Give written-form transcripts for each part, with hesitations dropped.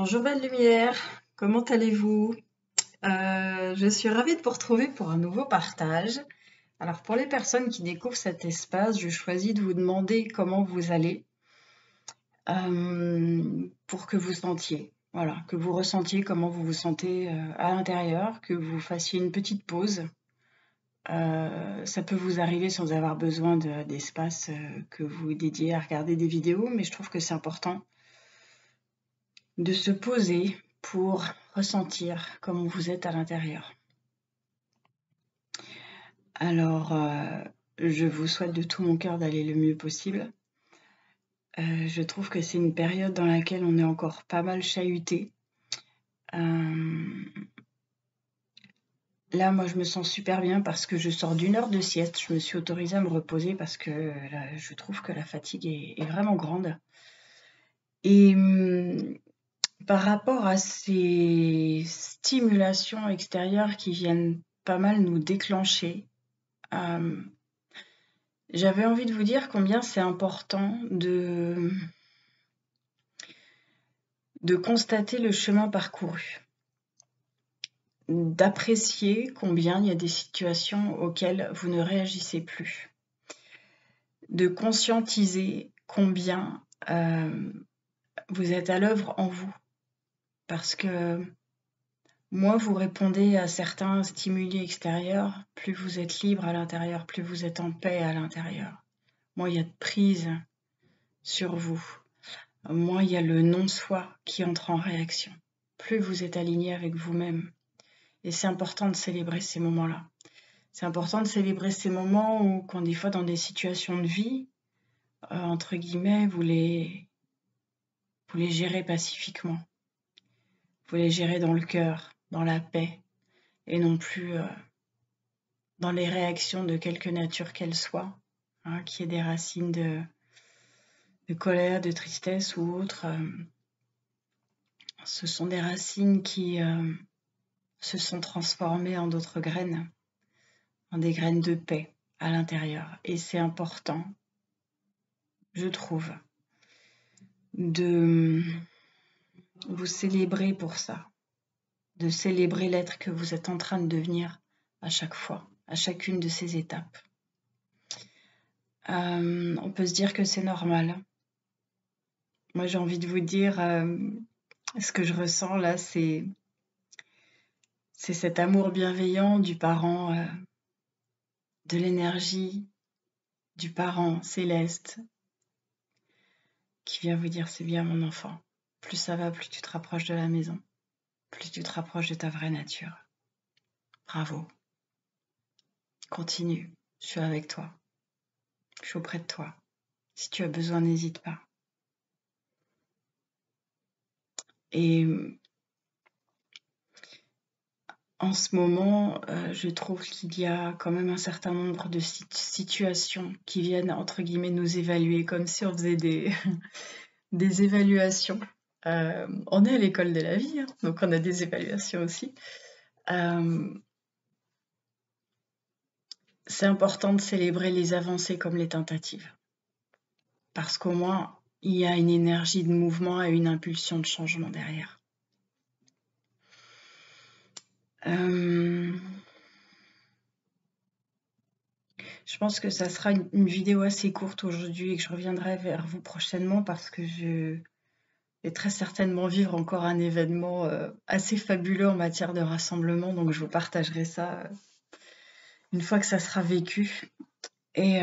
Bonjour belle lumière, comment allez-vous? Je suis ravie de vous retrouver pour un nouveau partage. Alors pour les personnes qui découvrent cet espace, je choisis de vous demander comment vous allez pour que vous sentiez, voilà, que vous ressentiez comment vous vous sentez à l'intérieur, que vous fassiez une petite pause. Ça peut vous arriver sans avoir besoin d'espace que vous dédiez à regarder des vidéos, mais je trouve que c'est important de se poser pour ressentir comment vous êtes à l'intérieur. Alors, je vous souhaite de tout mon cœur d'aller le mieux possible. Je trouve que c'est une période dans laquelle on est encore pas mal chahuté. Là, moi, je me sens super bien parce que je sors d'1 heure de sieste. Je me suis autorisée à me reposer parce que là, je trouve que la fatigue est vraiment grande. Et par rapport à ces stimulations extérieures qui viennent pas mal nous déclencher, j'avais envie de vous dire combien c'est important de constater le chemin parcouru, d'apprécier combien il y a des situations auxquelles vous ne réagissez plus, de conscientiser combien vous êtes à l'œuvre en vous, parce que moins vous répondez à certains stimuli extérieurs, plus vous êtes libre à l'intérieur, plus vous êtes en paix à l'intérieur. Moins il y a de prise sur vous, moins il y a le non-soi qui entre en réaction. Plus vous êtes aligné avec vous-même. Et c'est important de célébrer ces moments-là. C'est important de célébrer ces moments où, quand des fois dans des situations de vie, entre guillemets, vous les gérez pacifiquement. Vous les gérez dans le cœur, dans la paix, et non plus dans les réactions de quelque nature qu'elles soient, qui est des racines de colère, de tristesse ou autre. Ce sont des racines qui se sont transformées en d'autres graines, en des graines de paix à l'intérieur. Et c'est important, je trouve, de vous célébrer pour ça, de célébrer l'être que vous êtes en train de devenir à chaque fois, à chacune de ces étapes. On peut se dire que c'est normal. Moi, j'ai envie de vous dire, ce que je ressens là, c'est cet amour bienveillant du parent, de l'énergie du parent céleste qui vient vous dire: c'est bien mon enfant. Plus ça va, plus tu te rapproches de la maison, plus tu te rapproches de ta vraie nature. Bravo. Continue, je suis avec toi. Je suis auprès de toi. Si tu as besoin, n'hésite pas. Et en ce moment, je trouve qu'il y a quand même un certain nombre de situations qui viennent, entre guillemets, nous évaluer, comme si on faisait des, des évaluations. On est à l'école de la vie, donc on a des évaluations aussi. C'est important de célébrer les avancées comme les tentatives. Parce qu'au moins, il y a une énergie de mouvement et une impulsion de changement derrière. Je pense que ça sera une vidéo assez courte aujourd'hui et que je reviendrai vers vous prochainement parce que je vais très certainement vivre encore un événement assez fabuleux en matière de rassemblement, donc je vous partagerai ça une fois que ça sera vécu. Et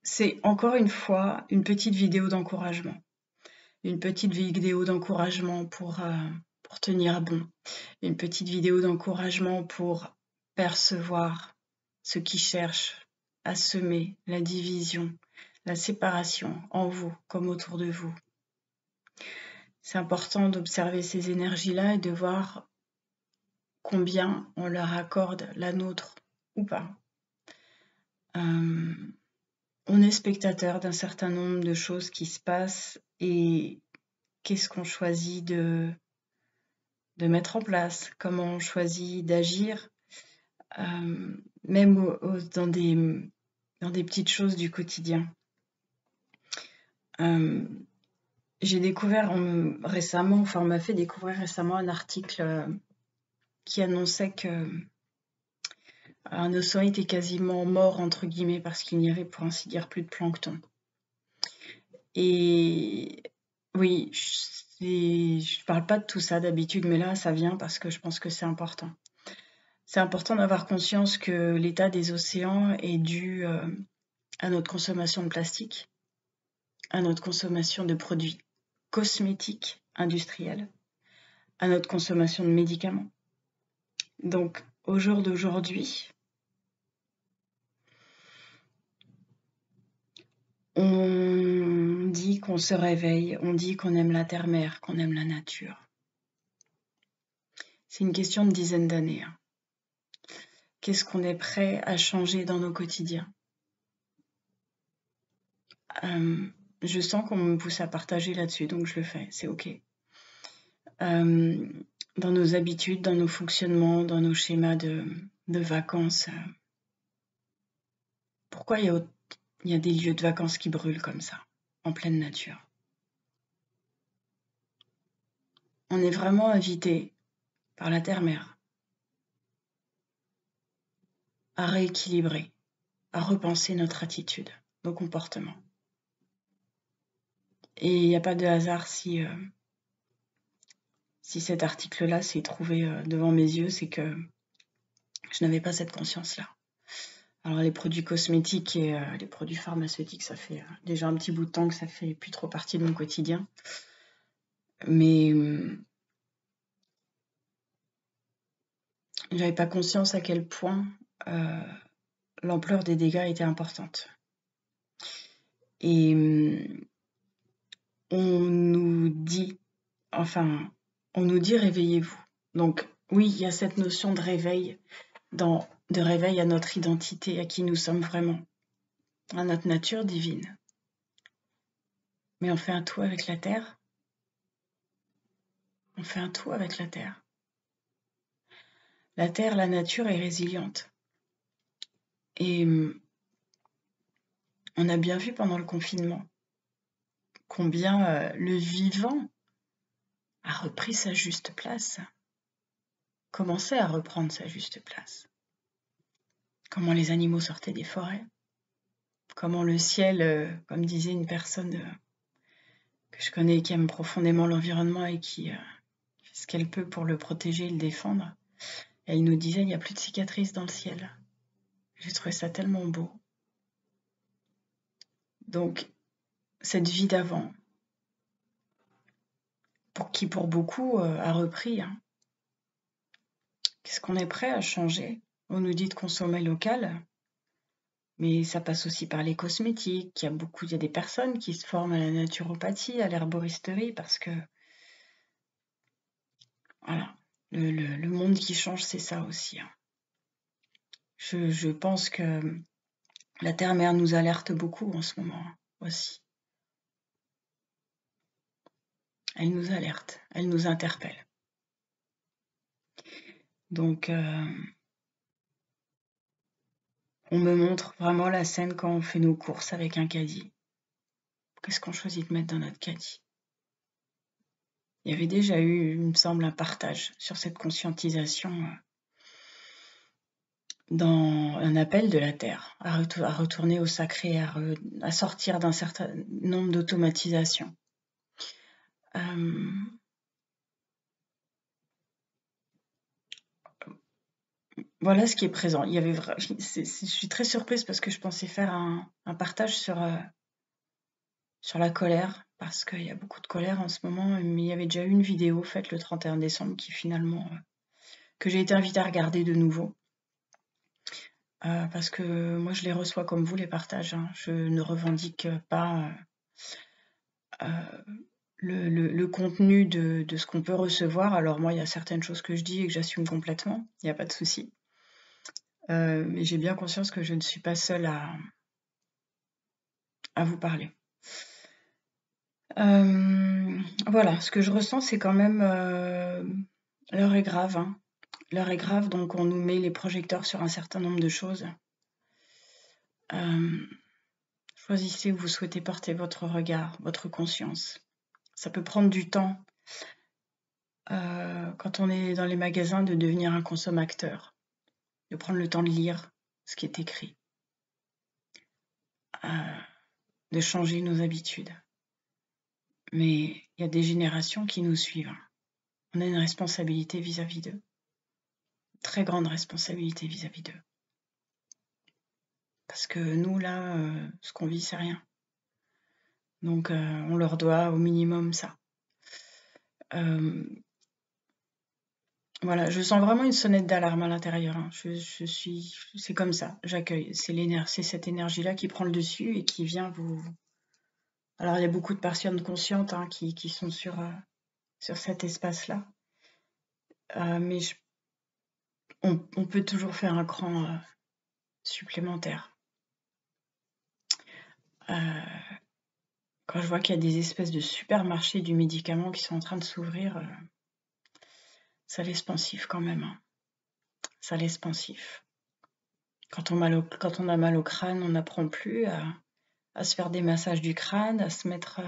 c'est encore une fois une petite vidéo d'encouragement. Une petite vidéo d'encouragement pour tenir bon. Une petite vidéo d'encouragement pour percevoir ce qui cherche à semer la division, la séparation en vous comme autour de vous. C'est important d'observer ces énergies-là et de voir combien on leur accorde la nôtre ou pas. On est spectateur d'un certain nombre de choses qui se passent et qu'est-ce qu'on choisit de mettre en place, comment on choisit d'agir, même dans des petites choses du quotidien. j'ai découvert récemment, enfin on m'a fait découvrir récemment un article qui annonçait que un océan était quasiment mort entre guillemets parce qu'il n'y avait pour ainsi dire plus de plancton. Et oui, je parle pas de tout ça d'habitude, mais là ça vient parce que je pense que c'est important. C'est important d'avoir conscience que l'état des océans est dû à notre consommation de plastique, à notre consommation de produits cosmétiques industriels, à notre consommation de médicaments. Donc, au jour d'aujourd'hui, on dit qu'on se réveille, on dit qu'on aime la terre-mère, qu'on aime la nature. C'est une question de dizaines d'années. Qu'est-ce qu'on est prêt à changer dans nos quotidiens? Je sens qu'on me pousse à partager là-dessus, donc je le fais, c'est ok. Dans nos habitudes, dans nos fonctionnements, dans nos schémas de vacances. Pourquoi il y a des lieux de vacances qui brûlent comme ça, en pleine nature? On est vraiment invité par la terre-mère à rééquilibrer, à repenser notre attitude, nos comportements. Et il n'y a pas de hasard si cet article-là s'est trouvé devant mes yeux, c'est que je n'avais pas cette conscience-là. Alors les produits cosmétiques et les produits pharmaceutiques, ça fait déjà un petit bout de temps que ça fait plus trop partie de mon quotidien. Mais j'avais pas conscience à quel point l'ampleur des dégâts était importante. Et on nous dit réveillez-vous. Donc oui, il y a cette notion de réveil, de réveil à notre identité, à qui nous sommes vraiment, à notre nature divine. Mais on fait un tout avec la terre. On fait un tout avec la terre. La terre, la nature est résiliente. Et on a bien vu pendant le confinement combien le vivant a repris sa juste place, commençait à reprendre sa juste place. Comment les animaux sortaient des forêts, comment le ciel, comme disait une personne que je connais et qui aime profondément l'environnement et qui fait ce qu'elle peut pour le protéger et le défendre, elle nous disait il n'y a plus de cicatrices dans le ciel. J'ai trouvé ça tellement beau. Donc, cette vie d'avant, pour beaucoup a repris. Qu'est-ce qu'on est prêt à changer? On nous dit de consommer local, mais ça passe aussi par les cosmétiques. Il y a des personnes qui se forment à la naturopathie, à l'herboristerie, parce que voilà, le monde qui change, c'est ça aussi. Je pense que la terre-mère nous alerte beaucoup en ce moment aussi. Elle nous alerte, elle nous interpelle. Donc, on me montre vraiment la scène quand on fait nos courses avec un caddie. Qu'est-ce qu'on choisit de mettre dans notre caddie? Il y avait déjà eu, il me semble, un partage sur cette conscientisation dans un appel de la Terre à retourner au sacré, à sortir d'un certain nombre d'automatisations. Voilà ce qui est présent. Je suis très surprise parce que je pensais faire un partage sur la colère, parce qu'il y a beaucoup de colère en ce moment, mais il y avait déjà eu une vidéo faite le 31 décembre qui finalement, que j'ai été invitée à regarder de nouveau. Parce que moi je les reçois comme vous, les partages. Je ne revendique pas le contenu de ce qu'on peut recevoir. Alors moi, il y a certaines choses que je dis et que j'assume complètement, il n'y a pas de souci. Mais j'ai bien conscience que je ne suis pas seule à vous parler. Voilà, ce que je ressens, c'est quand même l'heure est grave. L'heure est grave, donc on nous met les projecteurs sur un certain nombre de choses. Choisissez où vous souhaitez porter votre regard, votre conscience. Ça peut prendre du temps, quand on est dans les magasins, de devenir un consommateur, de prendre le temps de lire ce qui est écrit, de changer nos habitudes. Mais il y a des générations qui nous suivent. On a une responsabilité vis-à-vis d'eux. Très grande responsabilité vis-à-vis d'eux. Parce que nous, là, ce qu'on vit, c'est rien. Donc, on leur doit au minimum ça. Voilà, je sens vraiment une sonnette d'alarme à l'intérieur. Hein. C'est comme ça, j'accueille. C'est cette énergie-là qui prend le dessus et qui vient vous. Alors, il y a beaucoup de personnes conscientes hein, qui sont sur cet espace-là. Mais on peut toujours faire un cran supplémentaire. Quand je vois qu'il y a des espèces de supermarchés du médicament qui sont en train de s'ouvrir, ça laisse pensif quand même. Hein. Ça laisse pensif. Quand on a mal au crâne, on n'apprend plus à se faire des massages du crâne, à se mettre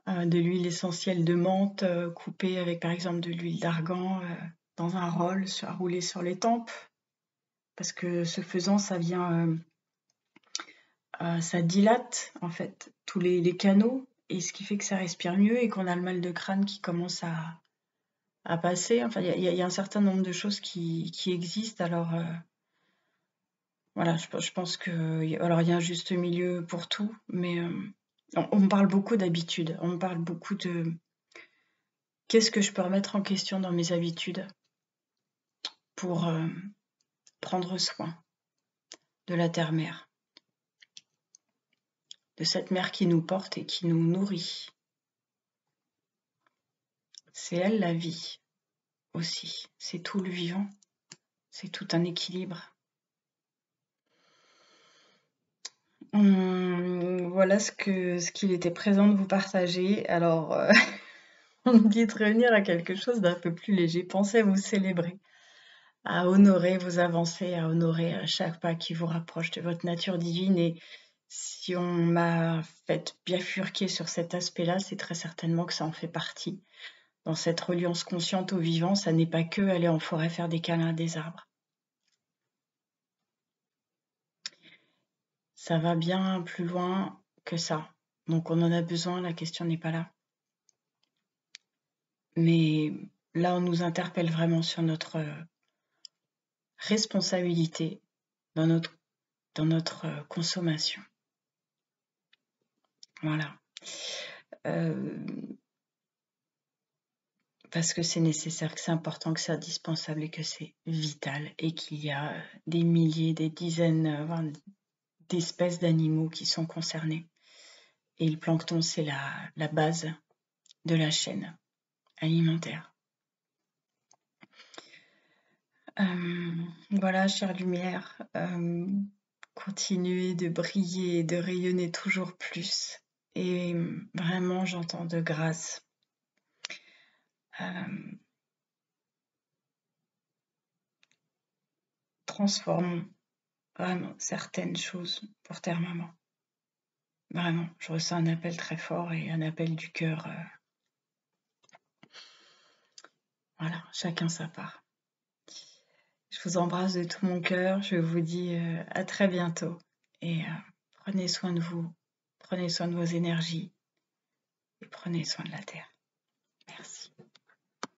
de l'huile essentielle de menthe coupée avec par exemple de l'huile d'argan dans un rôle à rouler sur les tempes. Parce que ce faisant, ça vient, ça dilate en fait tous les canaux et ce qui fait que ça respire mieux et qu'on a le mal de crâne qui commence à passer. Enfin, il y a un certain nombre de choses qui existent. Alors voilà, je pense que alors il y a un juste milieu pour tout, mais on me parle beaucoup d'habitudes. On me parle beaucoup de qu'est-ce que je peux remettre en question dans mes habitudes pour prendre soin de la terre-mère, de cette mère qui nous porte et qui nous nourrit. C'est elle la vie aussi, c'est tout le vivant, c'est tout un équilibre. Voilà ce qu'il était présent de vous partager. Alors, on me dit de revenir à quelque chose d'un peu plus léger. Pensez à vous célébrer, à honorer vos avancées, à honorer chaque pas qui vous rapproche de votre nature divine. Et si on m'a fait bifurquer sur cet aspect-là, c'est très certainement que ça en fait partie. Dans cette reliance consciente au vivant, ça n'est pas que aller en forêt faire des câlins à des arbres. Ça va bien plus loin que ça. Donc on en a besoin, la question n'est pas là. Mais là, on nous interpelle vraiment sur notre responsabilité dans notre consommation. Voilà. Parce que c'est nécessaire, que c'est important, que c'est indispensable et que c'est vital et qu'il y a des milliers, des dizaines d'espèces d'animaux qui sont concernés. Et le plancton, c'est la base de la chaîne alimentaire. Voilà, chère lumière, continuez de briller, de rayonner toujours plus. Et vraiment, j'entends de grâce. Transformons vraiment certaines choses pour Terre Maman. Vraiment, je ressens un appel très fort et un appel du cœur. Voilà, chacun sa part. Je vous embrasse de tout mon cœur. Je vous dis à très bientôt. Et prenez soin de vous, prenez soin de vos énergies et prenez soin de la Terre.